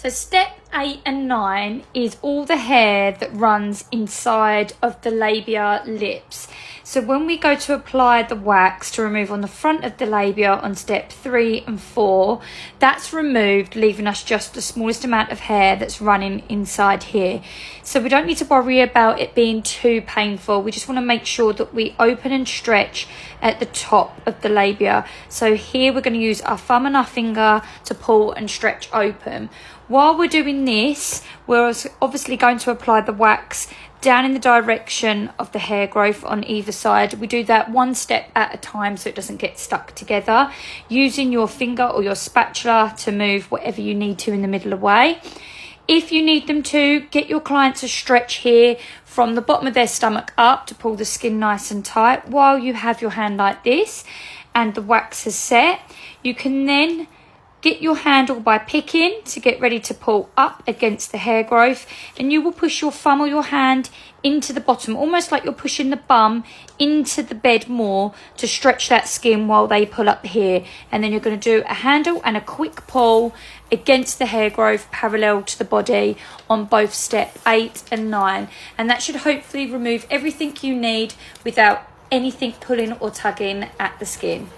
So step 8 and 9 is all the hair that runs inside of the labia lips. So when we go to apply the wax to remove on the front of the labia on step 3 and 4, that's removed, leaving us just the smallest amount of hair that's running inside here. So we don't need to worry about it being too painful. We just want to make sure that we open and stretch at the top of the labia. So here we're going to use our thumb and our finger to pull and stretch open. While we're doing this, we're obviously going to apply the wax down in the direction of the hair growth on either side. We do that one step at a time so it doesn't get stuck together, using your finger or your spatula to move whatever you need to in the middle away. If you need them to, get your client to stretch here from the bottom of their stomach up to pull the skin nice and tight while you have your hand like this and the wax is set. You can then get your handle by picking to get ready to pull up against the hair growth, and you will push your thumb or your hand into the bottom, almost like you're pushing the bum into the bed more to stretch that skin while they pull up here. And then you're going to do a handle and a quick pull against the hair growth parallel to the body on both step 8 and 9. And that should hopefully remove everything you need without anything pulling or tugging at the skin.